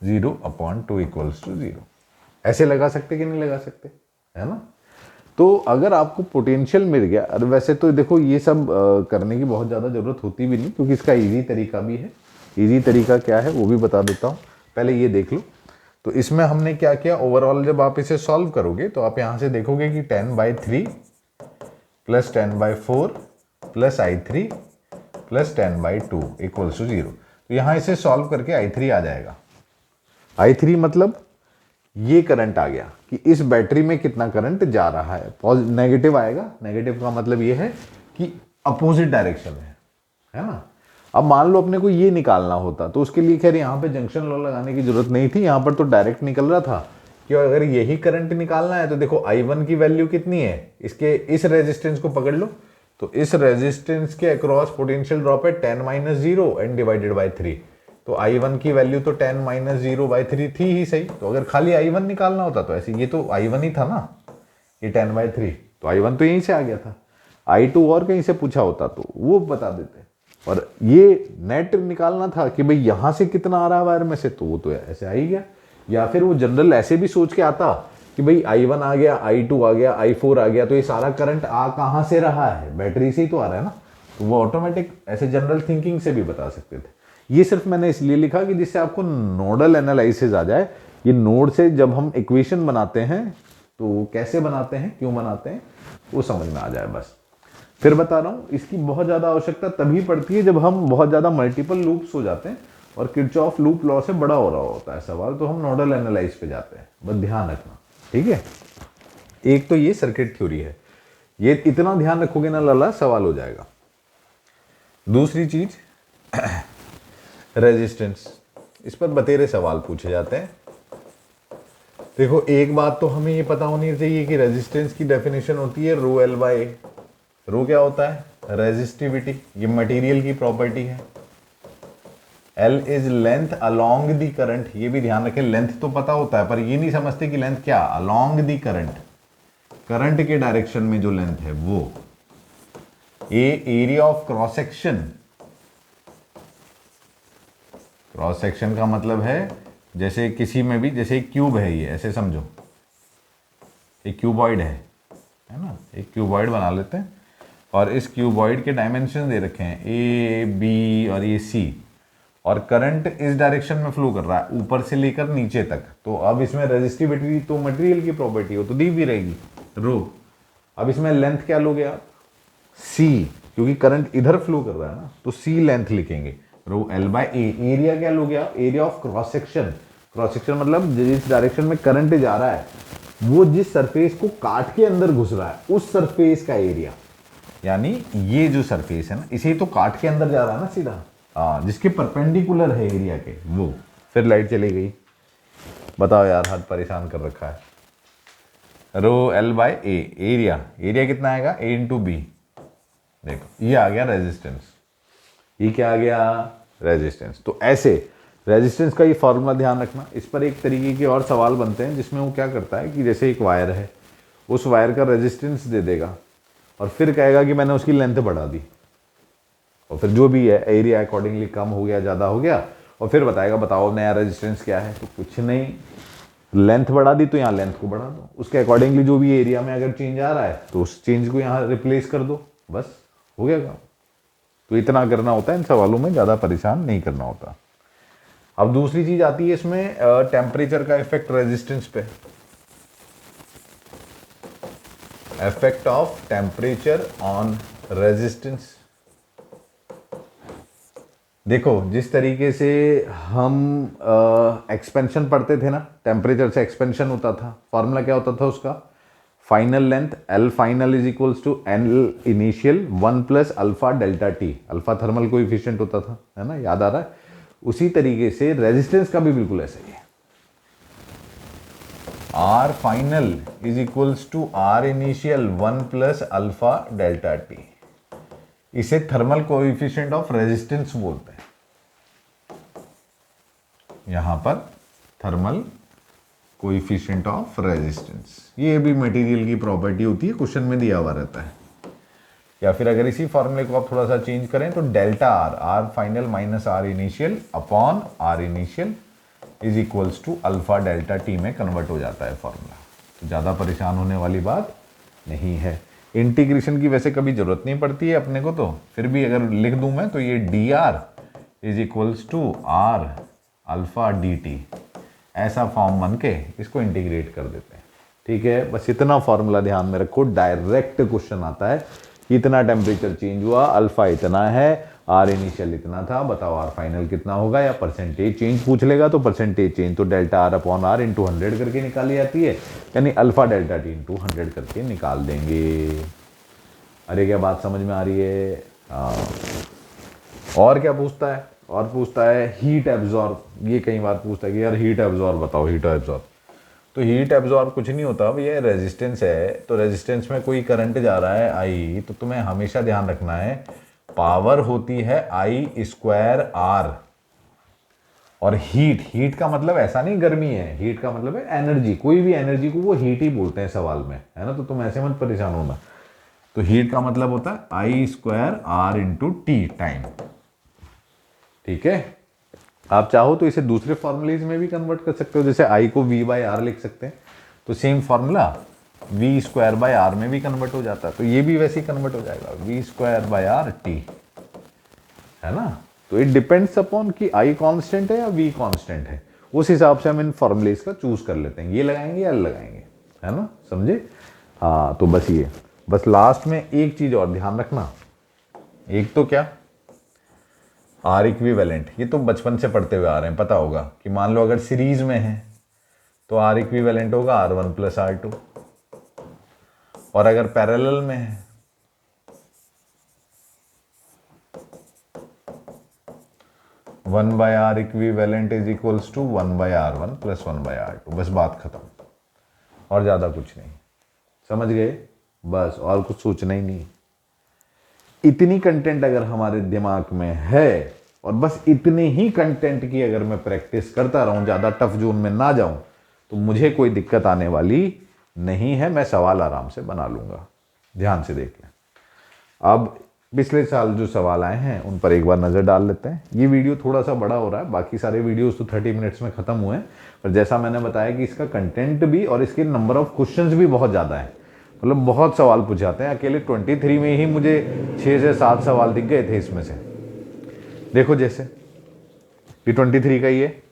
0/2 = 0। ऐसे लगा सकते कि नहीं लगा सकते, है ना। तो अगर आपको पोटेंशियल मिल गया, और वैसे तो देखो ये सब करने की बहुत ज़्यादा ज़रूरत होती भी नहीं, क्योंकि इसका इजी तरीका भी है। इजी तरीका क्या है वो भी बता देता हूँ, पहले ये देख लो। तो इसमें हमने क्या किया, ओवरऑल जब आप इसे सॉल्व करोगे तो आप यहाँ से देखोगे कि 10/3 + 10/4 + I3 + 10/2 = 0। तो यहाँ इसे सॉल्व करके I3 आ जाएगा। I3 मतलब ये करंट आ गया कि इस बैटरी में कितना करंट जा रहा है, नेगेटिव आएगा। नेगेटिव का मतलब ये है कि अपोजिट डायरेक्शन है ना। अब मान लो अपने को ये निकालना होता, तो उसके लिए खैर यहाँ पे जंक्शन लॉ लगाने की जरूरत नहीं थी, यहाँ पर तो डायरेक्ट निकल रहा था कि अगर यही करंट निकालना है तो देखो I1 की वैल्यू कितनी है, इसके इस रेजिस्टेंस को पकड़ लो, तो इस रेजिस्टेंस के अक्रॉस पोटेंशियल ड्रॉप है 10 - 0 एंड डिवाइडेड बाई 3। तो I1 की वैल्यू तो 10 - 0/3 थी ही सही। तो अगर खाली I1 निकालना होता तो ऐसे, ये तो I1 ही था ना, ये 10/3, तो I1 तो यहीं से आ गया था। I2 और कहीं से पूछा होता तो वो बता देते, और ये नेट निकालना था कि भाई यहाँ से कितना आ रहा है वायर में से, तो वो तो ऐसे आ ही गया। या फिर वो जनरल ऐसे भी सोच के आता कि भाई I1 आ गया, I2 आ गया, I4 आ गया, तो ये सारा करंट आ कहाँ से रहा है, बैटरी से ही तो आ रहा है ना। तो वो ऑटोमेटिक ऐसे जनरल थिंकिंग से भी बता सकते थे। ये सिर्फ मैंने इसलिए लिखा कि जिससे आपको नोडल एनालिसिस आ जाए। ये नोड से जब हम इक्वेशन बनाते हैं तो कैसे बनाते हैं, क्यों बनाते हैं, वो समझ में आ जाए बस। फिर बता रहा हूँ, इसकी बहुत ज़्यादा आवश्यकता तभी पड़ती है जब हम बहुत ज़्यादा मल्टीपल लूप्स हो जाते हैं और किरचॉफ लूप लॉ से बड़ा हो रहा होता है सवाल, तो हम नोडल एनालाइज पे जाते हैं। बस ध्यान रखना, ठीक है। एक तो ये सर्किट थ्योरी है, ये इतना ध्यान रखोगे ना लाला, सवाल हो जाएगा। दूसरी चीज रेजिस्टेंस, इस पर बतेरे सवाल पूछे जाते हैं। देखो एक बात तो हमें ये पता होनी चाहिए कि रेजिस्टेंस की डेफिनेशन होती है ρL/A। रो क्या होता है, रेजिस्टिविटी, ये मटेरियल की प्रॉपर्टी है। L is length along the current, ये भी ध्यान रखें, लेंथ तो पता होता है पर ये नहीं समझते कि लेंथ क्या, अलोंग दी करंट, करंट के डायरेक्शन में जो लेंथ है वो। A area of cross section, cross section का मतलब है जैसे किसी में भी, जैसे एक क्यूब है, ये ऐसे समझो एक क्यूबॉइड है ना, एक क्यूबॉइड बना लेते हैं और इस क्यूबॉइड के डायमेंशन दे रखे हैं ए बी और ये सी, और करंट इस डायरेक्शन में फ्लो कर रहा है ऊपर से लेकर नीचे तक। तो अब इसमें रेजिस्टिविटी तो मटेरियल की प्रॉपर्टी हो तो दी भी रहेगी रो। अब इसमें लेंथ क्या लोगे आप, सी, क्योंकि करंट इधर फ्लो कर रहा है ना, तो सी लेंथ लिखेंगे, रो L/A। एरिया क्या लोगे आप, area of cross section, cross section मतलब जिस डायरेक्शन में करंट जा रहा है वो जिस सरफेस को काट के अंदर घुस रहा है उस सरफेस का एरिया, यानी ये जो सरफेस है ना, इसे तो काट के अंदर जा रहा है ना सीधा, जिसके परपेंडिकुलर है एरिया के वो। फिर लाइट चली गई। बताओ यार, हद परेशान कर रखा है। रो एल बाय ए, एरिया कितना आएगा, ए इंटू बी। देखो ये आ गया रेजिस्टेंस, ये क्या आ गया, रेजिस्टेंस। तो ऐसे रेजिस्टेंस का ये फॉर्मूला ध्यान रखना। इस पर एक तरीके के और सवाल बनते हैं जिसमें वो क्या करता है कि जैसे एक वायर है, उस वायर का रेजिस्टेंस दे देगा और फिर कहेगा कि मैंने उसकी लेंथ बढ़ा दी, और फिर जो भी है एरिया अकॉर्डिंगली कम हो गया, ज़्यादा हो गया, और फिर बताएगा बताओ नया रेजिस्टेंस क्या है। तो कुछ नहीं, लेंथ बढ़ा दी तो यहाँ लेंथ को बढ़ा दो, उसके अकॉर्डिंगली जो भी एरिया में अगर चेंज आ रहा है तो उस चेंज को यहाँ रिप्लेस कर दो, बस हो गया काम। तो इतना करना होता है इन सवालों में, ज़्यादा परेशान नहीं करना होता। अब दूसरी चीज आती है इसमें, टेम्परेचर का इफेक्ट रेजिस्टेंस पे, effect of temperature on resistance. देखो जिस तरीके से हम एक्सपेंशन पढ़ते थे ना, टेम्परेचर से एक्सपेंशन होता था, फॉर्मूला क्या होता था उसका, final length L final is equals to L initial 1 plus alpha delta T. Alpha thermal coefficient होता था, है ना, याद आ रहा है। उसी तरीके से रेजिस्टेंस का भी बिल्कुल ऐसा ही है, R final is equals to R initial 1 plus alpha delta T. इसे थर्मल कोएफिशिएंट ऑफ रेजिस्टेंस बोलते हैं। यहां पर थर्मल कोएफिशिएंट ऑफ रेजिस्टेंस, ये भी मटेरियल की प्रॉपर्टी होती है, क्वेश्चन में दिया हुआ रहता है। या फिर अगर इसी फॉर्मूले को आप थोड़ा सा चेंज करें तो delta R, R final minus R initial upon R initial is equals to alpha delta T में कन्वर्ट हो जाता है फॉर्मूला। तो ज़्यादा परेशान होने वाली बात नहीं है। इंटीग्रेशन की वैसे कभी ज़रूरत नहीं पड़ती है अपने को, तो फिर भी अगर लिख दूं मैं तो ये d R is equals to R alpha d T, ऐसा फॉर्म बन के इसको इंटीग्रेट कर देते हैं। ठीक है, बस इतना फॉर्मूला ध्यान में रखो, डायरेक्ट क्वेश्चन आता है, इतना टेम्परेचर चेंज हुआ, अल्फा इतना है, आर इनिशियल इतना था, बताओ आर फाइनल कितना होगा, या परसेंटेज चेंज पूछ लेगा तो परसेंटेज चेंज तो delta R upon R into 100 करके निकाली जाती है, यानी अल्फा डेल्टा टी इंटू 100 करके निकाल देंगे। अरे क्या बात समझ में आ रही है? और क्या पूछता है, और पूछता है हीट एब्जॉर्ब। ये कई बार पूछता है कि यार हीट एब्जॉर्ब बताओ, हीट एब्जॉर्ब। तो हीट एब्जॉर्ब कुछ नहीं होता भैया, रेजिस्टेंस है, तो रेजिस्टेंस में कोई करंट जा रहा है आई, तो तुम्हें हमेशा ध्यान रखना है पावर होती है आई स्क्वायर आर, और हीट का मतलब ऐसा नहीं गर्मी है, हीट का मतलब है एनर्जी, कोई भी एनर्जी को वो हीट ही बोलते हैं सवाल में, है ना, तो तुम ऐसे मत परेशान होना। तो हीट का मतलब होता है I square R into T time. ठीक है, आप चाहो तो इसे दूसरे फॉर्मूलेज में भी कन्वर्ट कर सकते हो, जैसे आई को वी बाय आर लिख सकते हैं, तो same formula V square by R में भी कन्वर्ट हो जाता है, तो ये भी वैसे ही कन्वर्ट हो जाएगा, V square by R T, है ना। तो इट डिपेंड्स अपॉन कि आई कांस्टेंट है या वी कांस्टेंट है, उस हिसाब से हम इन फॉर्मूलेज का चूज कर लेते हैं, ये लगाएंगे या लगाएंगे, है ना, समझे। हाँ, तो बस ये, बस लास्ट में एक चीज और ध्यान रखना, एक तो क्या, आर इक्विवेलेंट, ये तो बचपन से पढ़ते हुए आ रहे हैं, पता होगा कि मान लो अगर सीरीज में है तो आर इक्विवेलेंट होगा R1 प्लस R2, और अगर पैरेलल में है one by R equivalent is equals to 1 by R1 plus 1 by R2, बस बात खत्म, और ज्यादा कुछ नहीं। समझ गए, बस और कुछ सोचना ही नहीं। इतनी कंटेंट अगर हमारे दिमाग में है, और बस इतने ही कंटेंट की अगर मैं प्रैक्टिस करता रहूं, ज्यादा टफ जोन में ना जाऊं, तो मुझे कोई दिक्कत आने वाली नहीं है, मैं सवाल आराम से बना लूंगा। ध्यान से देख लें। अब पिछले साल जो सवाल आए हैं उन पर एक बार नज़र डाल लेते हैं। ये वीडियो थोड़ा सा बड़ा हो रहा है, बाकी सारे वीडियोस तो 30 मिनट्स में ख़त्म हुए हैं, पर जैसा मैंने बताया कि इसका कंटेंट भी और इसके नंबर ऑफ क्वेश्चंस भी बहुत ज़्यादा है, मतलब बहुत सवाल पूछे जाते हैं। अकेले 23 में ही मुझे 6 से 7 सवाल दिख गए थे इसमें से। देखो जैसे ये 23 का ही है,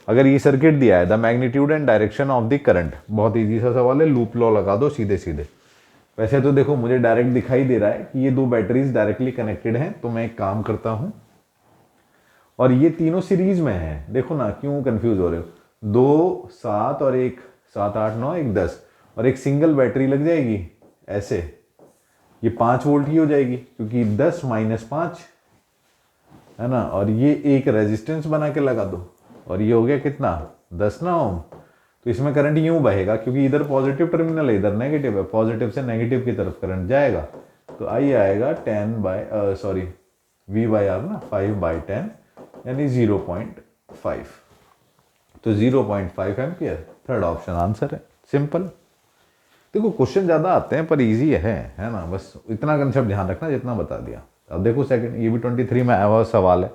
अगर ये सर्किट दिया है, the magnitude and direction of the current, बहुत ईजी सा सवाल है, लूप लॉ लगा दो सीधे सीधे। वैसे तो देखो मुझे डायरेक्ट दिखाई दे रहा है कि ये दो बैटरीज डायरेक्टली कनेक्टेड हैं, तो मैं एक काम करता हूं, और ये तीनों सीरीज में हैं। देखो ना, क्यों कंफ्यूज हो रहे हो, 2 7 और 1 7 8 9 1 10 और एक सिंगल बैटरी लग जाएगी ऐसे, ये 5 वोल्ट की हो जाएगी क्योंकि 10 - 5 है ना, और ये एक रेजिस्टेंस बना के लगा दो और ये हो गया कितना 10 ना ओम। तो इसमें करंट यूं बहेगा क्योंकि इधर पॉजिटिव टर्मिनल है इधर नेगेटिव है, पॉजिटिव से नेगेटिव की तरफ करंट जाएगा। तो आई आएगा 10 V बाई आर ना 5/10 यानी 0.5। तो 0.5 एम्पियर थर्ड ऑप्शन आंसर है। सिंपल। देखो क्वेश्चन ज़्यादा आते हैं पर इजी है ना, बस इतना कंसेप्ट ध्यान रखना जितना बता दिया। अब देखो सेकंड, ये भी 23 में आया हुआ सवाल है।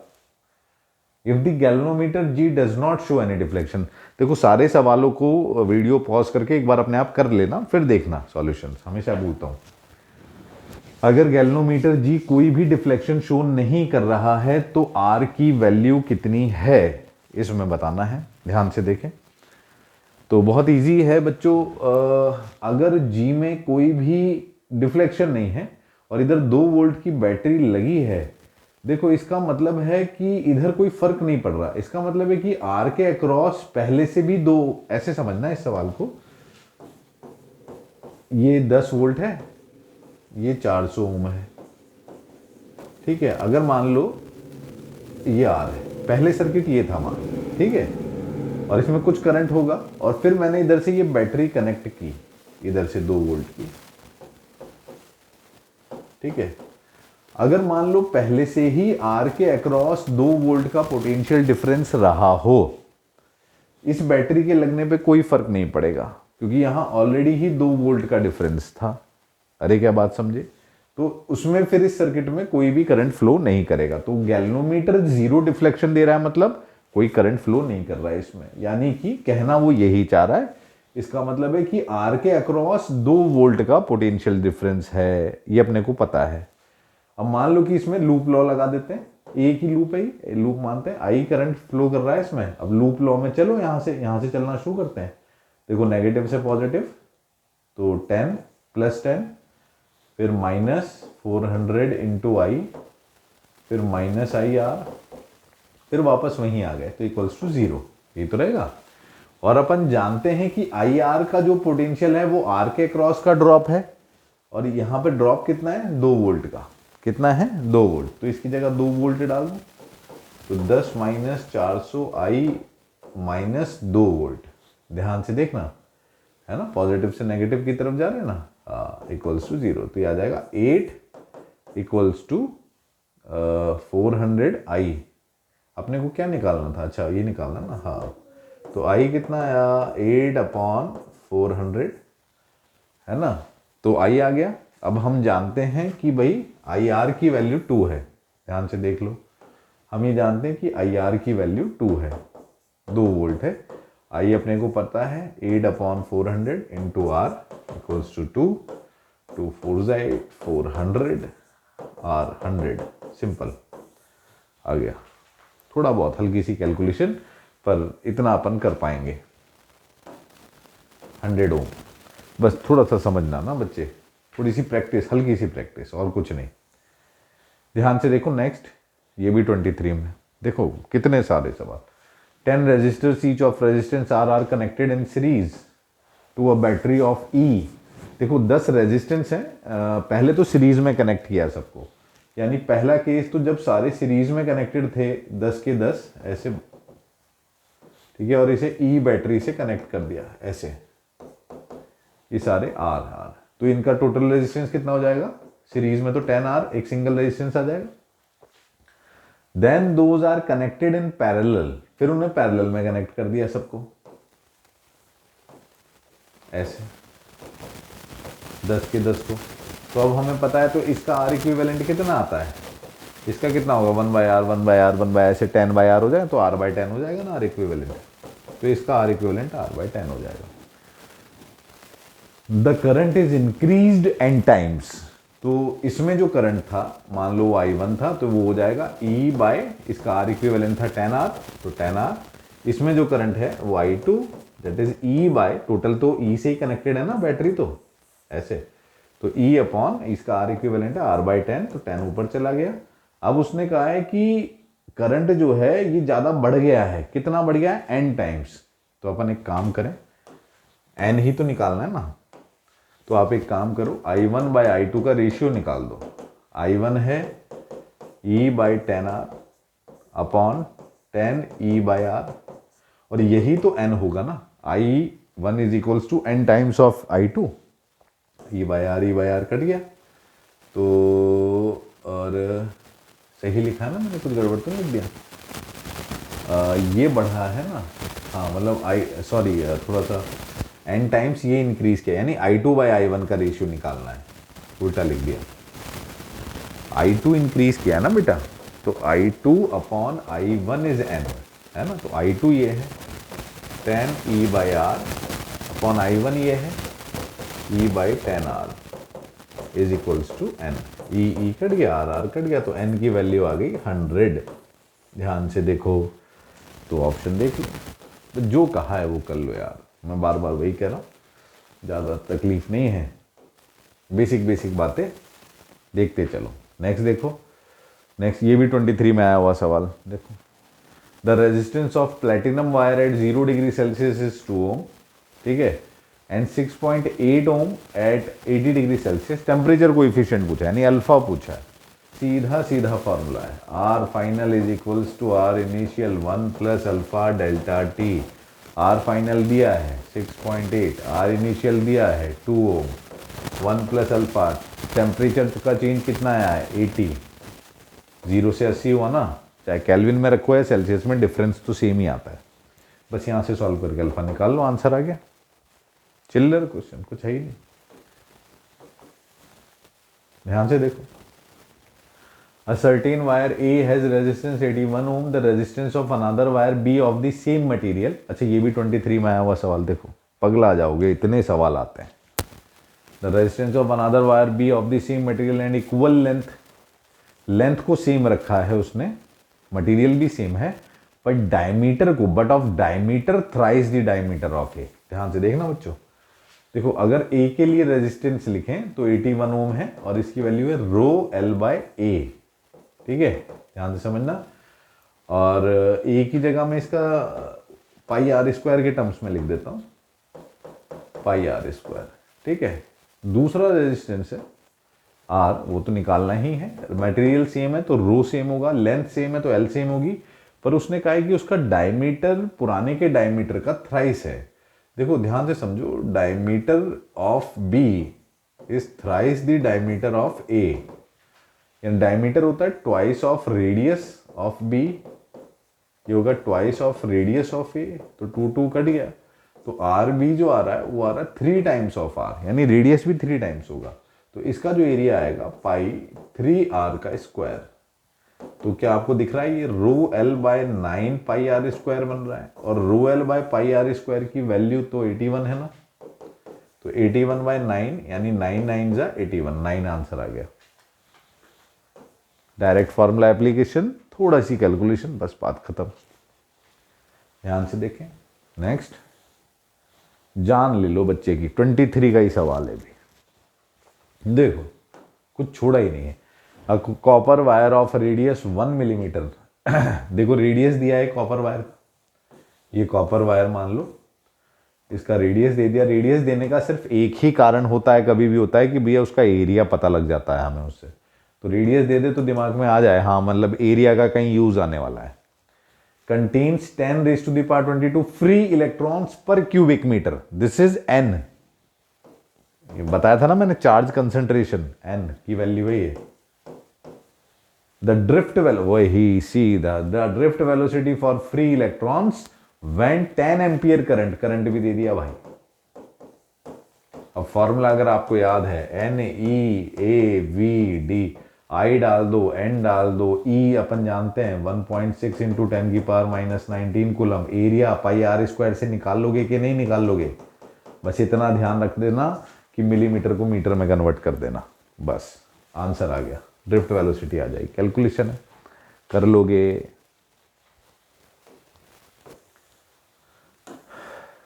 If the galvanometer G does not show any deflection. देखो सारे सवालों को वीडियो पॉज करके एक बार अपने आप कर लेना फिर देखना सॉल्यूशन। हमेशा बोलता हूँ अगर गैल्वेनोमीटर G कोई भी डिफ्लेक्शन शो नहीं कर रहा है तो R की वैल्यू कितनी है इसमें बताना है। ध्यान से देखें तो बहुत इजी है बच्चों। अगर G में कोई भी डिफ्लेक्शन नहीं है और इधर 2 वोल्ट की बैटरी लगी है, देखो इसका मतलब है कि इधर कोई फर्क नहीं पड़ रहा। इसका मतलब है कि R के अक्रॉस पहले से भी 2, ऐसे समझना इस सवाल को, ये 10 वोल्ट है, ये 400 ओम है, ठीक है। अगर मान लो ये R है, पहले सर्किट ये था मान, ठीक है, और इसमें कुछ करंट होगा और फिर मैंने इधर से ये बैटरी कनेक्ट की, इधर से 2 वोल्ट की, ठीक है। अगर मान लो पहले से ही R के अक्रॉस 2 वोल्ट का पोटेंशियल डिफरेंस रहा हो, इस बैटरी के लगने पे कोई फर्क नहीं पड़ेगा क्योंकि यहां ऑलरेडी ही 2 वोल्ट का डिफरेंस था। अरे क्या बात समझे? तो उसमें फिर इस सर्किट में कोई भी करंट फ्लो नहीं करेगा। तो गैल्वेनोमीटर 0 डिफ्लेक्शन दे रहा है, मतलब कोई करंट फ्लो नहीं कर रहा है इसमें, यानी कि कहना वो यही चाह रहा है। इसका मतलब है कि R के अक्रॉस 2 वोल्ट का पोटेंशियल डिफरेंस है, ये अपने को पता है। अब मान लो कि इसमें लूप लॉ लगा देते हैं, एक ही लूप है, लूप मानते हैं, आई करंट फ्लो कर रहा है इसमें। अब लूप लॉ में चलो, यहां से चलना शुरू करते हैं। देखो नेगेटिव से पॉजिटिव, तो 10 + 10, फिर -400 इंटू आई, फिर -IR, फिर वापस वहीं आ गए तो इक्वल्स टू 0, ये तो रहेगा। और अपन जानते हैं कि IR का जो पोटेंशियल है वो R के क्रॉस का ड्रॉप है, और यहां पे ड्रॉप कितना है 2 वोल्ट का, कितना है 2 वोल्ट, तो इसकी जगह 2 वोल्ट डाल दो, तो 10 - 400 I - 2 वोल्ट। ध्यान से देखना है ना, पॉजिटिव से नेगेटिव की तरफ जा रहे हैं ना, इक्वल्स टू 0। तो ये आ जाएगा 8 = 400 I। अपने को क्या निकालना था? अच्छा ये निकालना ना, हाँ। तो I कितना आया 8/400 है ना, तो I आ गया। अब हम जानते हैं कि भाई IR की वैल्यू 2 है। ध्यान से देख लो, हम ये जानते हैं कि IR की वैल्यू 2 है, 2 वोल्ट है। I अपने को पता है 8/400 into R equals to 2, 2 4 8, 400 R 100। Simple आ गया। थोड़ा बहुत हल्की सी कैलकुलेशन, पर इतना अपन कर पाएंगे। 100 ओम, बस थोड़ा सा समझना ना बच्चे, थोड़ी सी प्रैक्टिस, हल्की सी प्रैक्टिस, और कुछ नहीं। ध्यान से देखो नेक्स्ट, ये भी 23 में। देखो कितने सारे सवाल। 10 resistors each of resistance R connected in series to a battery of E। देखो 10 रेजिस्टेंस है, पहले तो सीरीज में कनेक्ट किया सबको, यानी पहला केस तो जब सारे सीरीज में कनेक्टेड थे 10 के 10 ऐसे, ठीक है, और इसे E बैटरी से कनेक्ट कर दिया ऐसे, ये सारे R। तो इनका टोटल रेजिस्टेंस कितना हो जाएगा? सीरीज में तो 10R, एक सिंगल रेजिस्टेंस आ जाएगा। Then those are connected in parallel, फिर उन्हें पैरेलल में कनेक्ट कर दिया सबको ऐसे, 10 के 10 को। तो अब हमें पता है, तो इसका R इक्विवेलेंट कितना आता है? इसका कितना होगा 1/R 1/R 1/R, ऐसे 10/R हो जाए तो R/10 हो जाएगा ना R इक्विवेलेंट। तो इसका R इक्विवेलेंट R/10 हो जाएगा। The current is increased n times, तो इसमें जो करंट था, मान लो I1 था, तो वो हो जाएगा E बाय, इसका R इक्विवेलेंट था 10R, तो 10R। इसमें जो करंट है वो I2, that is E by, total तो E से ही कनेक्टेड है ना बैटरी, तो ऐसे, तो E अपॉन इसका R इक्विवेलेंट है R/10, तो 10 ऊपर चला गया। अब उसने कहा है कि करंट जो है ये ज़्यादा बढ़ गया है, कितना बढ़ गया है? n times. तो अपन एक काम करें, एन ही तो निकालना है ना। तो आप एक काम करो, I1 बाय I2 का रेशियो निकाल दो। I1 है E by 10R upon 10E by R, और यही तो n होगा ना। I1 is equals to n times of I2। E by R cut गया तो, और सही लिखा है ना मैंने, कुछ गड़बड़ तो नहीं लिख दिया। ये बढ़ा है ना, हाँ मतलब सॉरी थोड़ा सा n टाइम्स ये इंक्रीज किया, यानी I2 बाई I1 का रेशियो निकालना है, उल्टा लिख दिया। I2 इंक्रीज किया ना बेटा, तो I2 upon I1 is n है ना। तो I2 ये है 10E by are upon I1 ये है E by 10R is equals to n। E cut गया, R कट गया, तो n की वैल्यू आ गई 100। ध्यान से देखो तो ऑप्शन देख लो, तो जो कहा है वो कर लो यार, मैं बार बार वही कह रहा हूँ, ज़्यादा तकलीफ नहीं है, बेसिक बातें देखते चलो। नेक्स्ट देखो, नेक्स्ट ये भी 23 में आया हुआ सवाल देखो। The resistance of platinum wire at 0 degree Celsius is 2 ohm, ठीक है, and 6.8 ohm at 80 degree Celsius. Temperature coefficient पूछा है, यानी अल्फा पूछा है। सीधा फॉर्मूला है, R final is equals to R initial 1 plus alpha delta T. R final दिया है 6.8, आर इनिशियल दिया है 2 ओम, 1 प्लस अल्फा, टेम्परेचर का चेंज कितना आया है 80, 0 से 80 हुआ ना, चाहे केल्विन में रखो या सेल्सियस में, डिफरेंस तो सेम ही आता है। बस यहाँ से सॉल्व करके अल्फा निकाल लो, आंसर आ गया। चिल्लर क्वेश्चन, कुछ है ही नहीं। ध्यान से देखो, a certain wire A has resistance 81 ohm, the resistance of another wire B of the same material। अच्छा ये भी 23 में आया हुआ सवाल देखो, पगला जाओगे, इतने सवाल आते हैं। The resistance of another wire B of the same material and equal length, length को सेम रखा है उसने, मटेरियल भी सेम है, बट डायमीटर को, but of diameter thrice the diameter of ए। ध्यान से देखना बच्चों, देखो अगर ए के लिए रेजिस्टेंस लिखें तो 81 ओम है और इसकी वैल्यू है रो एल बाय ए, ठीक है, ध्यान से समझना। और ए की जगह में इसका पाई आर स्क्वायर के टर्म्स में लिख देता हूं, पाई आर स्क्वायर, ठीक है। दूसरा रेजिस्टेंस है आर, वो तो निकालना ही है, मटेरियल सेम है तो रो सेम होगा, लेंथ सेम है तो एल सेम होगी, पर उसने कहा है कि उसका डायमीटर पुराने के डायमीटर का थ्राइस है। देखो ध्यान से समझो, diameter of B is thrice the diameter of A, यानी डायमीटर होता है twice of radius of B, ये होगा twice of radius of A, तो 2 कट गया, तो आर बी जो आ रहा है वो आ रहा है 3 टाइम्स ऑफ आर, यानी रेडियस भी 3 टाइम्स होगा, तो इसका जो एरिया आएगा पाई 3r का स्क्वायर। तो क्या आपको दिख रहा है, ये rho L by 9 pi R square बन रहा है, और rho L by pi R square की वैल्यू तो 81 है ना, तो 81 बाय 9 यानी 9 9 जा 81, 9 आंसर आ गया। डायरेक्ट फॉर्मूला एप्लीकेशन, थोड़ा सी कैलकुलेशन, बस बात खत्म। ध्यान से देखें, नेक्स्ट जान ले लो बच्चे की, 23 का ही सवाल है भी। देखो कुछ छोड़ा ही नहीं है। Copper wire of radius 1 millimetre, देखो रेडियस दिया है कॉपर वायर, ये कॉपर वायर मान लो, इसका रेडियस दे दिया। रेडियस देने का सिर्फ एक ही कारण होता है, कभी भी होता है कि भैया उसका एरिया पता लग जाता है हमें उससे, तो रेडियस दे दे तो दिमाग में आ जाए, हाँ मतलब एरिया का कहीं यूज आने वाला है। Contains 10 raise to the power 22 free electrons पर cubic metre, this is n, ये बताया था ना मैंने, चार्ज कंसेंट्रेशन एन की वैल्यू है ये। The drift the drift velocity for free electrons when 10 ampere current भी दे दिया भाई। अब फॉर्मूला अगर आपको याद है, n e A v d, I डाल दो, एन डाल दो, ई अपन जानते हैं 1.6 इंटू 10 की power -19 coulomb, area pi R square से निकाल लोगे कि नहीं निकाल लोगे, बस इतना ध्यान रख देना कि मिलीमीटर को मीटर में कन्वर्ट कर देना, बस आंसर आ गया, ड्रिफ्ट वेलोसिटी आ जाएगी। कैलकुलेशन है, कर लोगे।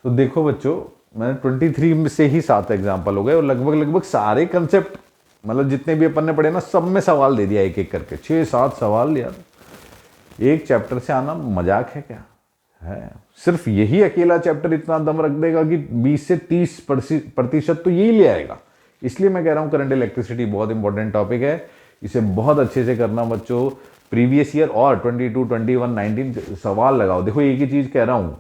तो देखो बच्चों, मैंने 23 से ही 7 एग्जाम्पल हो गए और लगभग सारे कंसेप्ट, मतलब जितने भी अपन ने पढ़े ना, सब में सवाल दे दिया एक एक करके, 6-7 सवाल यार, एक चैप्टर से आना मजाक है क्या, है। सिर्फ यही अकेला चैप्टर इतना दम रख देगा कि 20 से 30% तो यही ले आएगा। इसलिए मैं कह रहा हूं करंट इलेक्ट्रिसिटी बहुत इंपॉर्टेंट टॉपिक है, इसे बहुत अच्छे से करना बच्चों। प्रीवियस ईयर और 22, 21, 19 सवाल लगाओ। देखो एक ही चीज कह रहा हूं,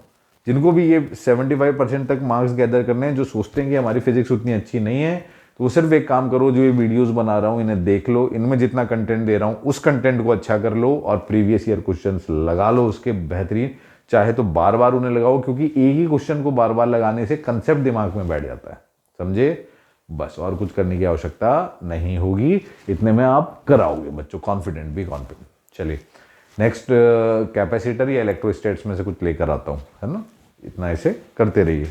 जिनको भी ये 75% तक मार्क्स गैदर करने हैं, जो सोचते हैं कि हमारी फिजिक्स उतनी अच्छी नहीं है, तो वो सिर्फ एक काम करो, जो ये वीडियोस बना रहा हूं इन्हें देख लो, इनमें जितना कंटेंट दे रहा हूं उस कंटेंट को अच्छा कर लो और प्रीवियस ईयर क्वेश्चंस लगा लो उसके बेहतरीन। चाहे तो बार बार उन्हें लगाओ, क्योंकि एक ही क्वेश्चन को बार बार लगाने से कंसेप्ट दिमाग में बैठ जाता है, समझे। बस और कुछ करने की आवश्यकता नहीं होगी, इतने में आप कराओगे बच्चों, कॉन्फिडेंट भी कॉन्फिडेंट। चलिए नेक्स्ट कैपेसिटर या इलेक्ट्रोस्टैट्स में से कुछ लेकर आता हूं, है ना। इतना ऐसे करते रहिए।